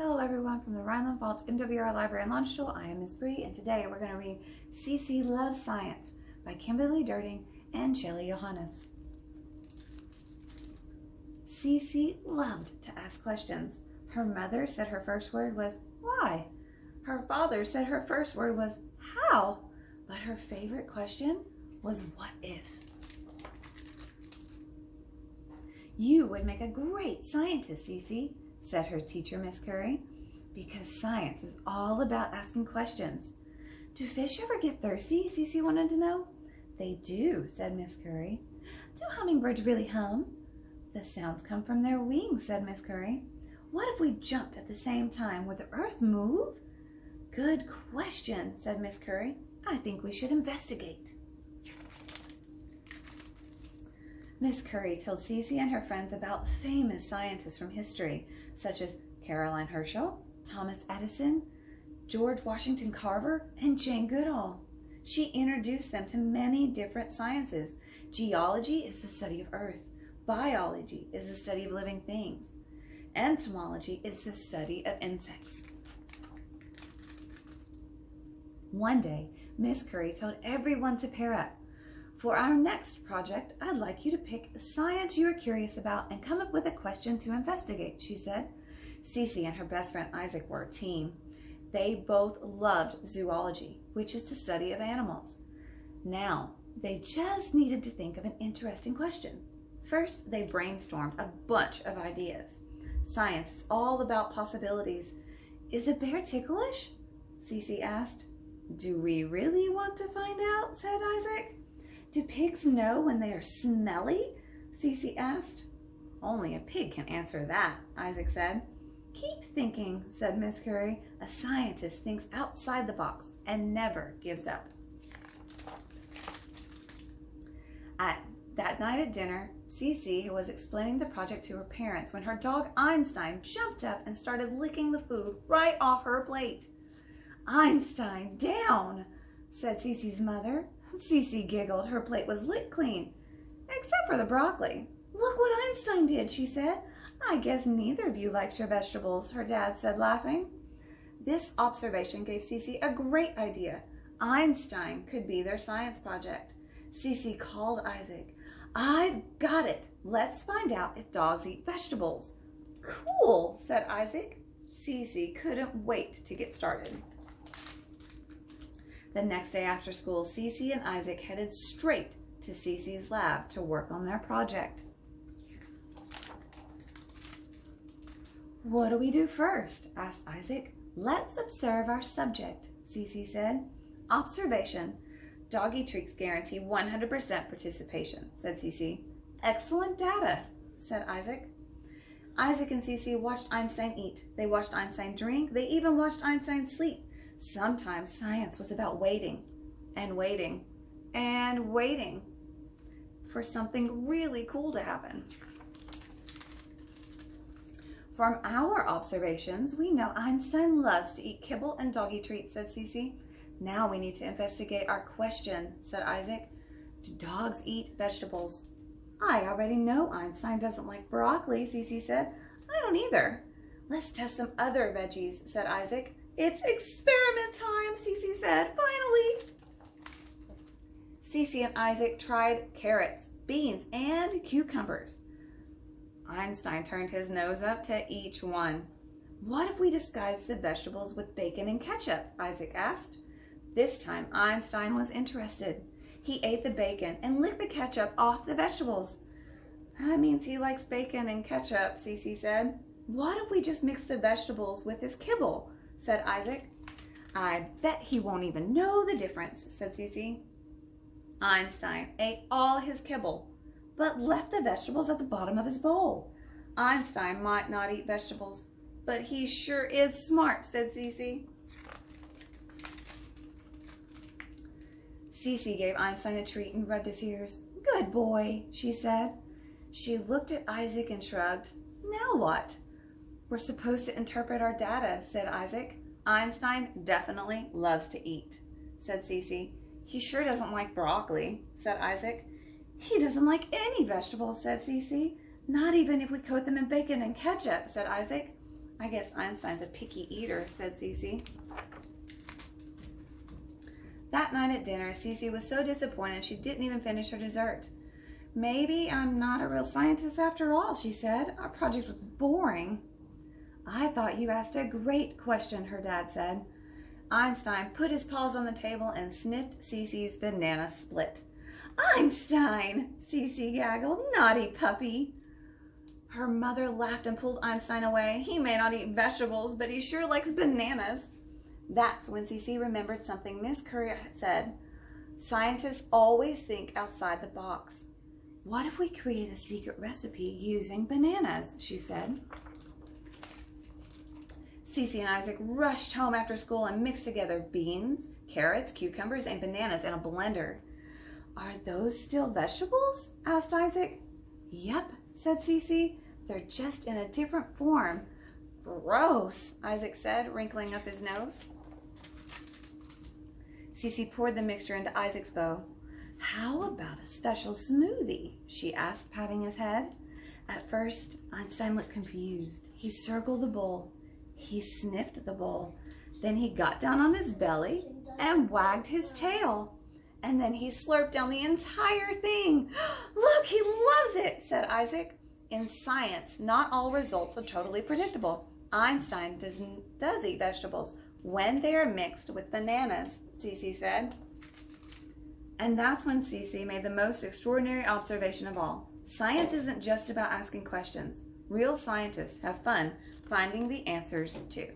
Hello everyone from the Rhineland Pfalz MWR Library in Landstuhl. I am Mrs Bri, and today we're going to read Cece Loves Science by Kimberly, Derting and Shelley Johannes. Cece loved to ask questions. Her mother said her first word was why. Her father said her first word was how. But her favorite question was what if. You would make a great scientist, Cece, said her teacher, Miss Curry, because science is all about asking questions. Do fish ever get thirsty? Cece wanted to know. They do, said Miss Curry. Do hummingbirds really hum? The sounds come from their wings, said Miss Curry. What if we jumped at the same time? Would the earth move? Good question, said Miss Curry. I think we should investigate. Miss Curry told Cece and her friends about famous scientists from history, such as Caroline Herschel, Thomas Edison, George Washington Carver, and Jane Goodall. She introduced them to many different sciences. Geology is the study of Earth. Biology is the study of living things. Entomology is the study of insects. One day, Miss Curry told everyone to pair up. For our next project, I'd like you to pick a science you are curious about and come up with a question to investigate, she said. Cece and her best friend Isaac were a team. They both loved zoology, which is the study of animals. Now, they just needed to think of an interesting question. First, they brainstormed a bunch of ideas. Science is all about possibilities. Is a bear ticklish? Cece asked. Do we really want to find out? Said Isaac. Do pigs know when they are smelly? Cece asked. Only a pig can answer that, Isaac said. Keep thinking, said Miss Curry. A scientist thinks outside the box and never gives up. That night at dinner, Cece was explaining the project to her parents when her dog Einstein jumped up and started licking the food right off her plate. Einstein, down, said Cece's mother. Cece giggled. Her plate was licked clean, except for the broccoli. Look what Einstein did, she said. I guess neither of you liked your vegetables, her dad said, laughing. This observation gave Cece a great idea. Einstein could be their science project. Cece called Isaac. I've got it. Let's find out if dogs eat vegetables. Cool, said Isaac. Cece couldn't wait to get started. The next day after school, Cece and Isaac headed straight to Cece's lab to work on their project. What do we do first? Asked Isaac. Let's observe our subject, Cece said. Observation. Doggy treats guarantee 100% participation, said Cece. Excellent data, said Isaac. Isaac and Cece watched Einstein eat. They watched Einstein drink. They even watched Einstein sleep. Sometimes science was about waiting and waiting and waiting for something really cool to happen. From our observations, we know Einstein loves to eat kibble and doggy treats, said Cece. Now we need to investigate our question, said Isaac. Do dogs eat vegetables? I already know Einstein doesn't like broccoli, Cece said. I don't either. Let's test some other veggies, said Isaac. It's experiment time, Cece said, finally. Cece and Isaac tried carrots, beans, and cucumbers. Einstein turned his nose up to each one. What if we disguised the vegetables with bacon and ketchup? Isaac asked. This time, Einstein was interested. He ate the bacon and licked the ketchup off the vegetables. That means he likes bacon and ketchup, Cece said. What if we just mix the vegetables with his kibble? Said Isaac. I bet he won't even know the difference, said Cece. Einstein ate all his kibble, but left the vegetables at the bottom of his bowl. Einstein might not eat vegetables, but he sure is smart, said Cece. Cece gave Einstein a treat and rubbed his ears. Good boy, she said. She looked at Isaac and shrugged. Now what? We're supposed to interpret our data, said Isaac. Einstein definitely loves to eat, said Cece. He sure doesn't like broccoli, said Isaac. He doesn't like any vegetables, said Cece. Not even if we coat them in bacon and ketchup, said Isaac. I guess Einstein's a picky eater, said Cece. That night at dinner, Cece was so disappointed she didn't even finish her dessert. Maybe I'm not a real scientist after all, she said. Our project was boring. I thought you asked a great question, her dad said. Einstein put his paws on the table and sniffed Cece's banana split. Einstein, Cece gaggled, naughty puppy. Her mother laughed and pulled Einstein away. He may not eat vegetables, but he sure likes bananas. That's when Cece remembered something Miss Curry had said. Scientists always think outside the box. What if we create a secret recipe using bananas, she said. Cece and Isaac rushed home after school and mixed together beans, carrots, cucumbers, and bananas in a blender. Are those still vegetables? Asked Isaac. Yep, said Cece. They're just in a different form. Gross, Isaac said, wrinkling up his nose. Cece poured the mixture into Isaac's bowl. How about a special smoothie? She asked, patting his head. At first, Einstein looked confused. He circled the bowl. He sniffed the bowl. Then he got down on his belly and wagged his tail. And then he slurped down the entire thing. Look, he loves it, said Isaac. In science, not all results are totally predictable. Einstein does eat vegetables when they are mixed with bananas, Cece said. And that's when Cece made the most extraordinary observation of all. Science isn't just about asking questions. Real scientists have fun finding the answers too.